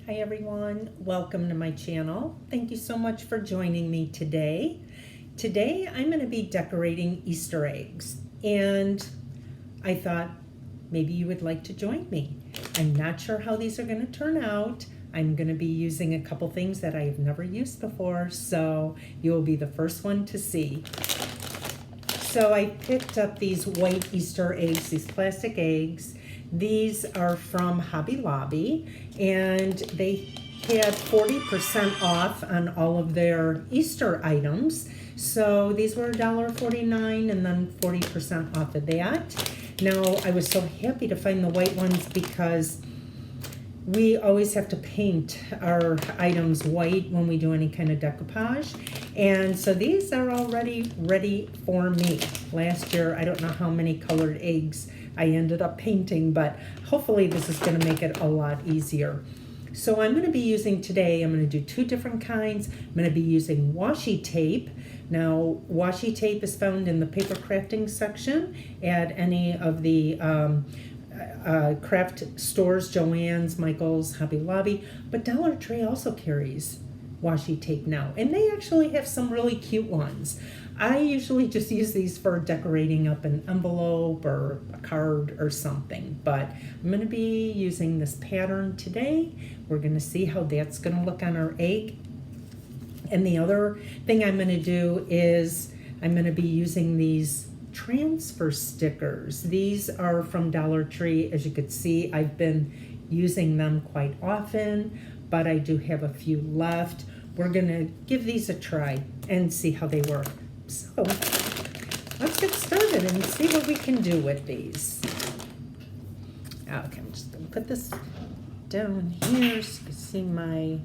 Hi everyone, welcome to my channel. Thank you so much for joining me today. Today I'm going to be decorating Easter eggs and I thought maybe you would like to join me. I'm not sure how these are going to turn out. I'm going to be using a couple things that I have never used before, so you will be the first one to see. So I picked up these white Easter eggs, these plastic eggs. These are from Hobby Lobby, and they had 40% off on all of their Easter items. So these were $1.49 and then 40% off of that. Now, I was so happy to find the white ones because we always have to paint our items white when we do any kind of decoupage. And so these are already ready for me. Last year, I don't know how many colored eggs I ended up painting, but hopefully this is going to make it a lot easier. So I'm going to be using today, I'm going to do two different kinds. I'm going to be using washi tape. Now, washi tape is found in the paper crafting section at any of the craft stores, Joann's, Michael's, Hobby Lobby, but Dollar Tree also carries washi tape now, and they actually have some really cute ones. I usually just use these for decorating up an envelope or a card or something, but I'm going to be using this pattern today. We're going to see how that's going to look on our egg. And the other thing I'm going to do is I'm going to be using these transfer stickers. These are from Dollar Tree. As you could see, I've been using them quite often, but I do have a few left. We're going to give these a try and see how they work. So let's get started and see what we can do with these. Okay, I'm just going to put this down here so you can see my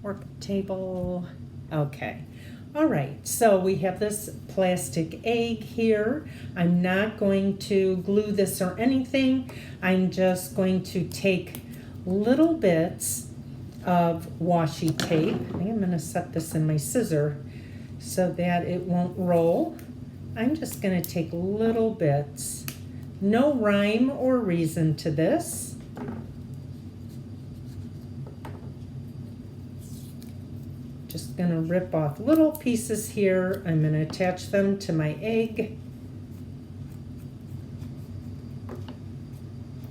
work table. Okay. All right, so we have this plastic egg here. I'm not going to glue this or anything. I'm just going to take little bits of washi tape. I think I'm going to set this in my scissor so that it won't roll. I'm just going to take little bits. No rhyme or reason to this. Just going to rip off little pieces here. I'm going to attach them to my egg.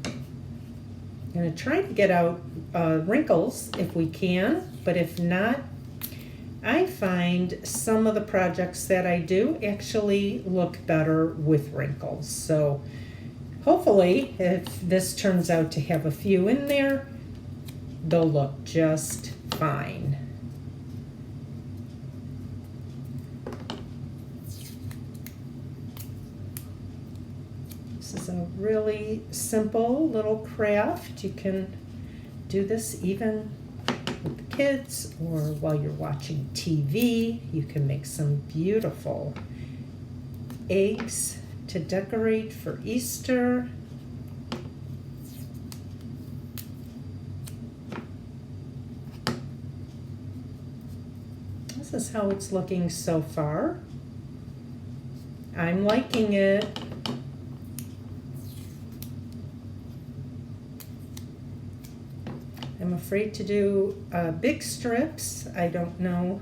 I'm going to try to get out wrinkles if we can, but if not, I find some of the projects that I do actually look better with wrinkles. So hopefully, if this turns out to have a few in there, they'll look just fine. This is a really simple little craft. You can do this even with the kids or while you're watching TV. You can make some beautiful eggs to decorate for Easter. This is how it's looking so far. I'm liking it. I'm afraid to do big strips. I don't know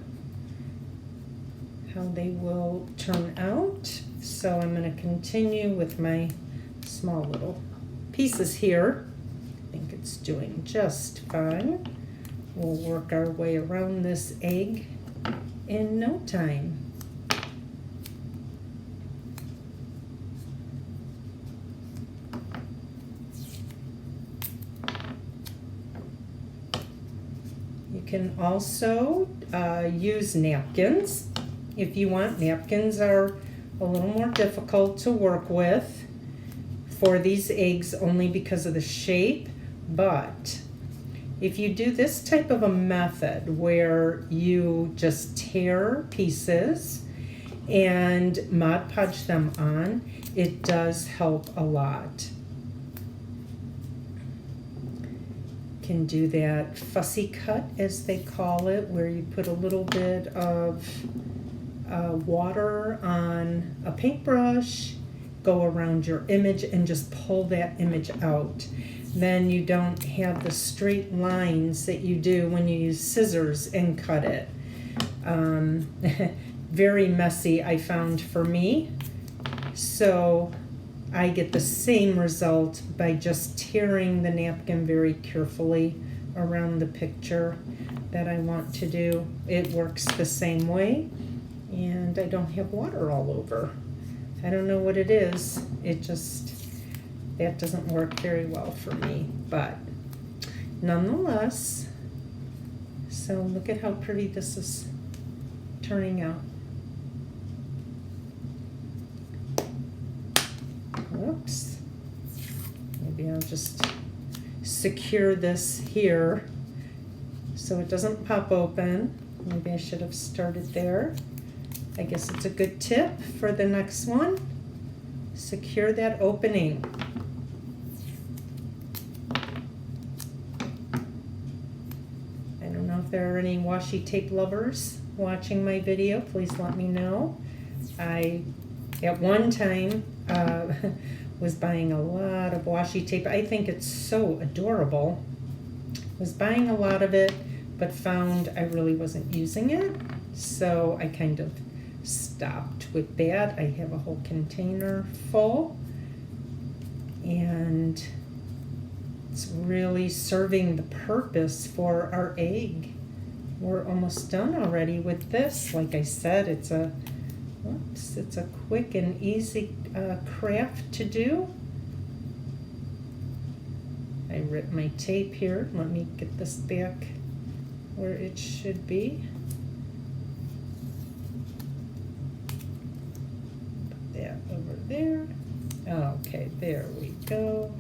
how they will turn out. So I'm going to continue with my small little pieces here. I think it's doing just fine. We'll work our way around this egg in no time. You can also use napkins if you want. Napkins are a little more difficult to work with for these eggs only because of the shape, but if you do this type of a method where you just tear pieces and Mod Podge them on, it does help a lot. Can do that fussy cut, as they call it, where you put a little bit of water on a paintbrush, go around your image and just pull that image out. then you don't have the straight lines that you do when you use scissors and cut it. Very messy, I found, for me. So I get the same result by just tearing the napkin very carefully around the picture that I want to do. It works the same way, and I don't have water all over. I don't know what it is. It just, that doesn't work very well for me, but nonetheless, so look at how pretty this is turning out. Whoops. Maybe I'll just secure this here so it doesn't pop open. Maybe I should have started there. I guess it's a good tip for the next one. Secure that opening. I don't know if there are any washi tape lovers watching my video. Please let me know. I, at one time, was buying a lot of washi tape. I think it's so adorable. Was buying a lot of it, but found I really wasn't using it. So I kind of stopped with that. I have a whole container full, and it's really serving the purpose for our egg. We're almost done already with this. Like I said, it's a quick and easy craft to do. I ripped my tape here. Let me get this back where it should be. Put that over there. Okay, there we go.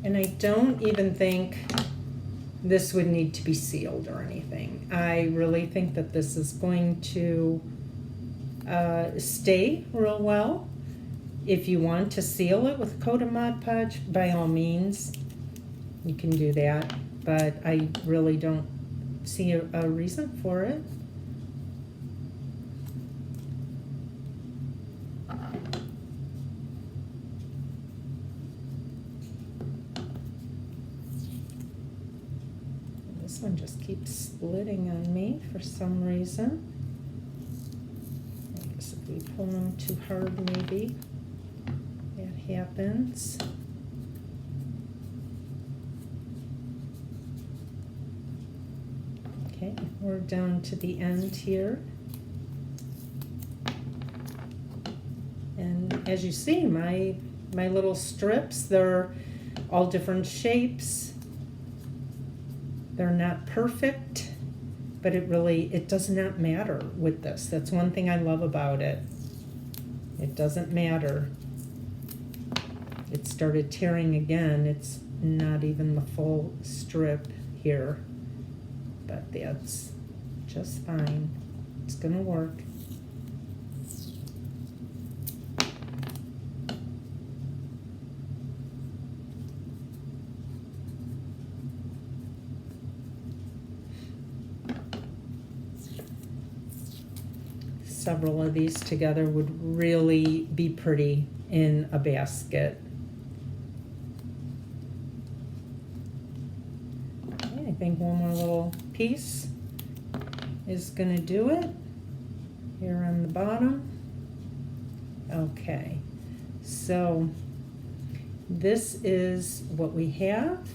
And I don't even think this would need to be sealed or anything. I really think that this is going to stay real well. If you want to seal it with a coat of Mod Podge, by all means, you can do that. But I really don't see a reason for it. This one just keeps splitting on me for some reason. I guess if we pull them too hard, maybe that happens. Okay, we're down to the end here. And as you see, my little strips, they're all different shapes. They're not perfect, but it does not matter with this. That's one thing I love about it. It doesn't matter. It started tearing again. It's not even the full strip here, but that's just fine. It's gonna work. Several of these together would really be pretty in a basket. Okay, I think one more little piece is going to do it here on the bottom. Okay, so this is what we have.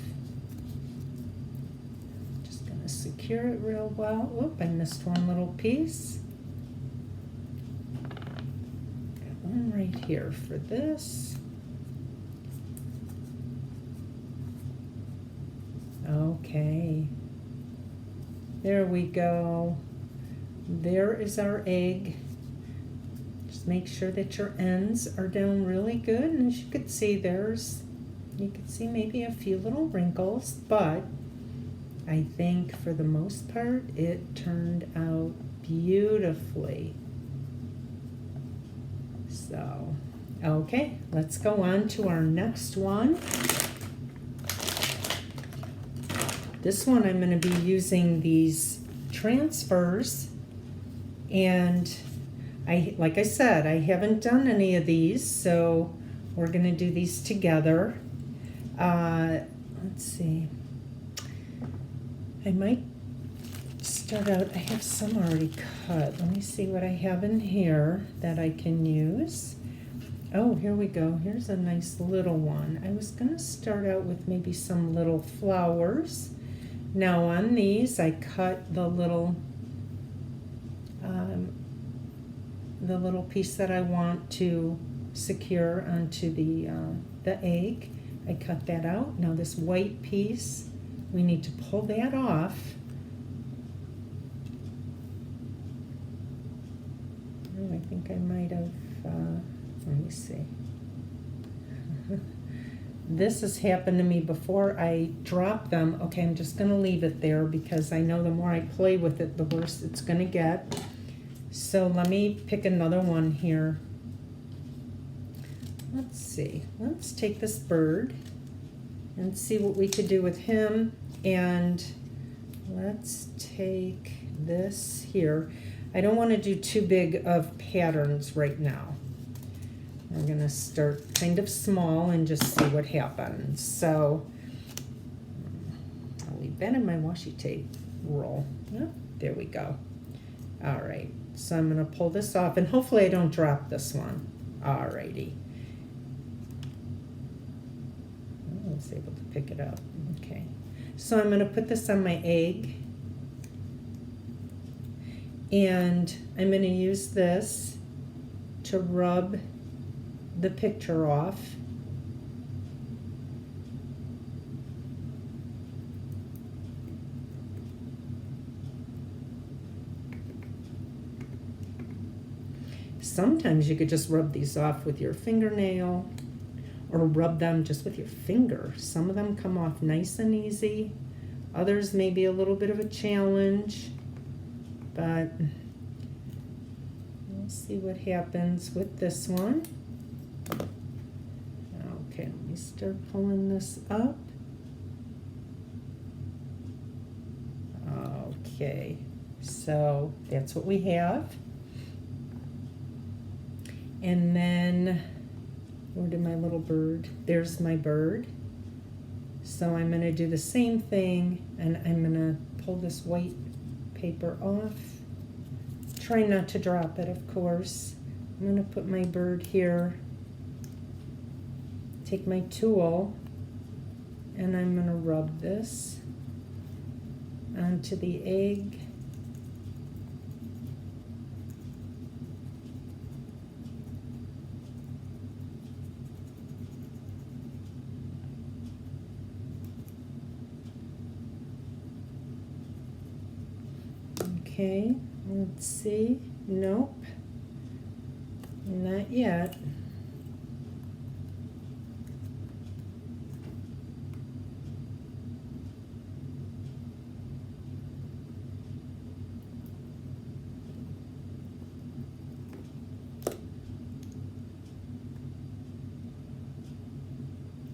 Just going to secure it real well. Oop, I missed one little piece. Right here for this. Okay, there we go. There is our egg. Just make sure that your ends are down really good, and as you can see, you can see maybe a few little wrinkles, but I think for the most part it turned out beautifully. So, okay, let's go on to our next one. This one I'm going to be using these transfers, and Like I said, I haven't done any of these, so we're gonna do these together. Let's see. I might start out, I have some already cut. Let me see what I have in here that I can use. Oh, here we go. Here's a nice little one. I was gonna start out with maybe some little flowers. Now on these, I cut the little piece that I want to secure onto the egg. I cut that out. Now this white piece, we need to pull that off. Oh, I think I might have, let me see. This has happened to me before. I drop them. Okay, I'm just gonna leave it there because I know the more I play with it, the worse it's gonna get. So let me pick another one here. Let's see, let's take this bird and see what we could do with him. And let's take this here. I don't want to do too big of patterns right now. I'm gonna start kind of small and just see what happens. So I'll leave that in my washi tape roll. Yep, there we go. All right, so I'm gonna pull this off and hopefully I don't drop this one. All righty. I was able to pick it up. Okay, so I'm gonna put this on my egg and I'm gonna use this to rub the picture off. Sometimes you could just rub these off with your fingernail or rub them just with your finger. Some of them come off nice and easy. Others may be a little bit of a challenge, but we'll see what happens with this one. Okay, let me start pulling this up. Okay, so that's what we have. And then, where did my little bird? There's my bird. So I'm gonna do the same thing and I'm gonna pull this white paper off. Try not to drop it, of course. I'm gonna put my bird here. Take my tool and I'm gonna rub this onto the egg. Okay, let's see. Nope, not yet.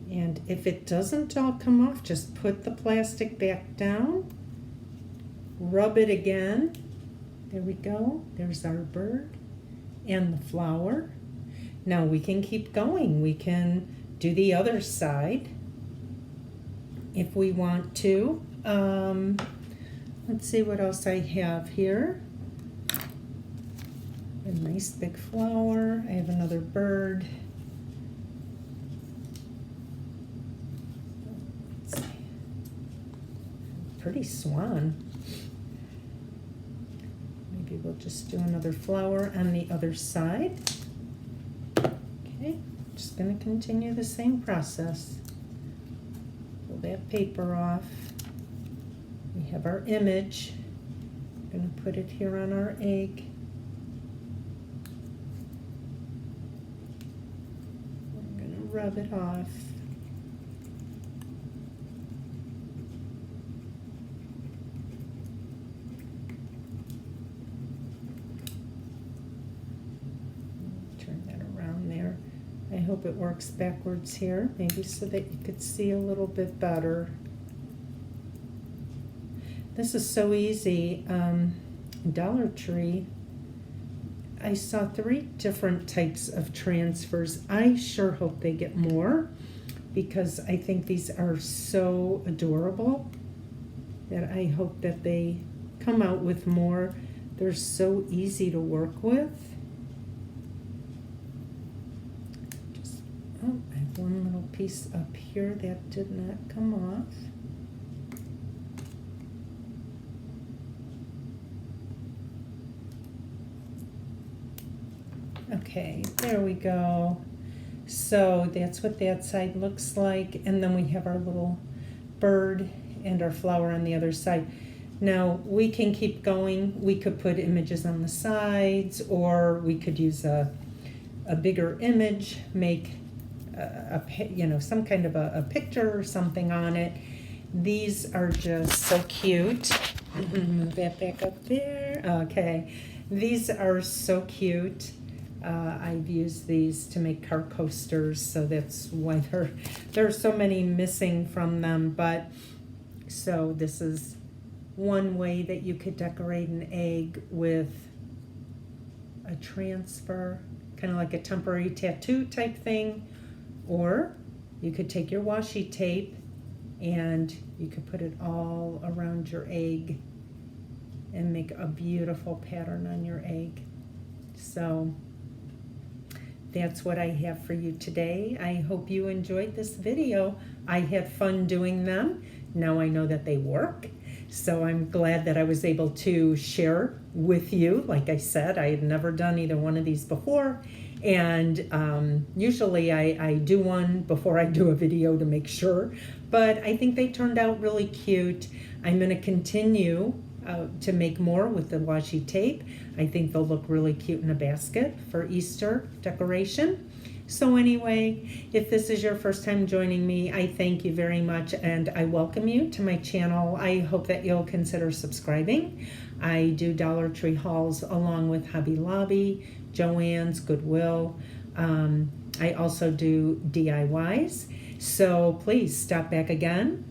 And if it doesn't all come off, just put the plastic back down, rub it again. There we go. There's our bird and the flower. Now we can keep going. We can do the other side if we want to. Let's see what else I have here. A nice big flower. I have another bird. Pretty swan. Maybe we'll just do another flower on the other side. Okay, just going to continue the same process. Pull that paper off. We have our image. I'm going to put it here on our egg. I'm going to rub it off. I hope it works backwards here, maybe so that you could see a little bit better. This is so easy. Dollar Tree I saw 3 different types of transfers. I sure hope they get more because I think these are so adorable that I hope that they come out with more. They're so easy to work with. Oh, I have one little piece up here that did not come off. Okay, there we go. So that's what that side looks like. And then we have our little bird and our flower on the other side. Now we can keep going. We could put images on the sides, or we could use a bigger image, make some kind of a picture or something on it. These are just so cute. Move that back up there. Okay, these are so cute. I've used these to make car coasters, so that's why there are so many missing from them. But so this is one way that you could decorate an egg with a transfer, kind of like a temporary tattoo type thing. Or you could take your washi tape and you could put it all around your egg and make a beautiful pattern on your egg. So that's what I have for you today. I hope you enjoyed this video. I had fun doing them. Now I know that they work. So I'm glad that I was able to share with you. Like I said, I had never done either one of these before. And usually I do one before I do a video to make sure. But I think they turned out really cute. I'm going to continue to make more with the washi tape. I think they'll look really cute in a basket for Easter decoration. So anyway, if this is your first time joining me, I thank you very much and I welcome you to my channel. I hope that you'll consider subscribing. I do Dollar Tree hauls along with Hobby Lobby, Joann's, Goodwill. I also do DIYs. So please stop back again.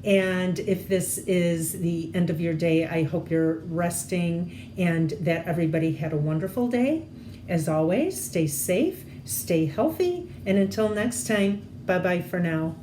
And if this is the end of your day, I hope you're resting and that everybody had a wonderful day. As always, stay safe, stay healthy, and until next time, bye-bye for now.